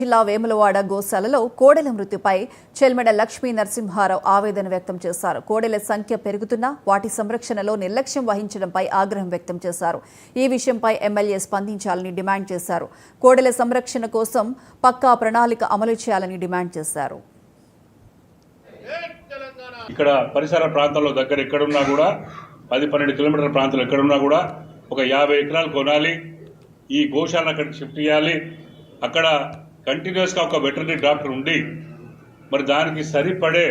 జిల్లా వేములవాడ గోశాలలో కోడెల మృత్యుపై చెల్మెడ లక్ష్మీ నరసింహారావు ఆవేదన వ్యక్తం చేశారు. కోడెల సంఖ్య పెరుగుతున్నా వాటి సంరక్షణలో నిర్లక్ష్యం వహించడంపై ఆగ్రహం వ్యక్తం చేశారు. ఈ విషయంపై ఎమ్మెల్యే స్పందించాలని డిమాండ్ చేశారు. కోడెల సంరక్షణ కోసం పక్కా ప్రణాళిక అమలు చేయాలని డిమాండ్ చేశారు. ఇక్కడ పరిసర ప్రాంతాల్లో దగ్గర ఎక్కడున్నా కూడా 10-12 కిలోమీటర్ల ప్రాంతాలు ఎక్కడున్నా కూడా ఒక 50 ఎకరాలు కొనాలి. ఈ గోశాలను అక్కడికి షిఫ్ట్ చేయాలి. అక్కడ కంటిన్యూస్గా ఒక వెటర్నరీ డాక్టర్ ఉండి మరి దానికి సరిపడే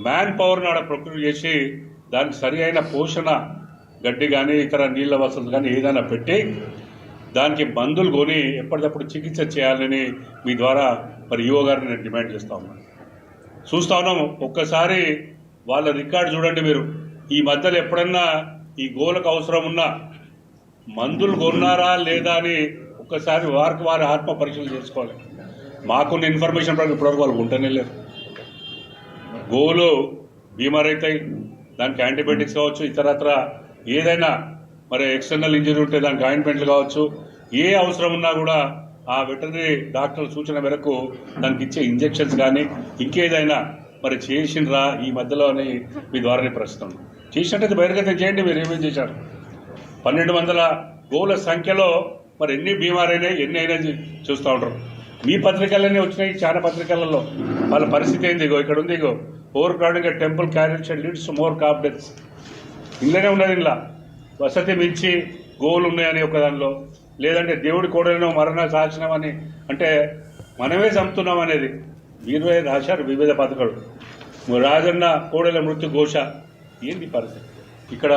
మ్యాన్ పవర్ని ఆడ ప్రొక్యూర్ చేసి దానికి సరి అయిన పోషణ గడ్డి కానీ ఇతర నీళ్ళ వసతులు కానీ ఏదైనా పెట్టి దానికి మందులు కొని ఎప్పటికప్పుడు చికిత్స చేయాలని మీ ద్వారా మరి ఈఓ గారిని నేను డిమాండ్ చేస్తా ఉన్నాను. చూస్తా ఉన్నాము. ఒక్కసారి వాళ్ళ రికార్డు చూడండి మీరు. ఈ మధ్యలో ఎప్పుడన్నా ఈ గోలకు అవసరం ఉన్న మందులు కొన్నారా లేదా అని ఒక్కసారి వారి ఆత్మ పరీక్షలు చేసుకోవాలి. మాకున్న ఇన్ఫర్మేషన్ ప్రకారం ఇప్పటివరకు వాళ్ళు ఉంటనే లేరు. గోలు బీమార్ అవుతాయి, దానికి యాంటీబయాటిక్స్ కావచ్చు, ఇతరత్ర ఏదైనా మరి ఎక్స్టర్నల్ ఇంజరీ ఉంటే దానికి ఆయింట్మెంట్లు కావచ్చు, ఏ అవసరం ఉన్నా కూడా ఆ వెటర్నరీ డాక్టర్ సూచన మేరకు దానికి ఇచ్చే ఇంజెక్షన్స్ కానీ ఇంకేదైనా మరి చేసిండ్రా ఈ మధ్యలోని మీ ద్వారానే ప్రస్తుతం చేసినట్టయితే బహిర్గతం చేయండి. మీరు ఏమేమి చేశారు? 1200 గోవుల సంఖ్యలో మరి ఎన్ని బీమారైనాయి, ఎన్ని అయినా చూస్తూ ఉంటారు. మీ పత్రికలనే వచ్చినాయి, చాలా పత్రికలలో వాళ్ళ పరిస్థితి ఏంది? ఇగో ఇక్కడ ఉంది. ఇగో over crowding temple carrot leads to more cop deaths. ఇళ్ళనే ఉన్నది. ఇలా వసతి మించి గోవులు ఉన్నాయని ఒక దానిలో, లేదంటే దేవుడి కోడలను మరణ సాక్షణమని అంటే మనమే చంపుతున్నాం అనేది వీరే రాశారు. వివిధ పథకాలు రాజన్న కోడెల మృత్యు ఘోష ఏంది పరిస్థితి ఇక్కడ?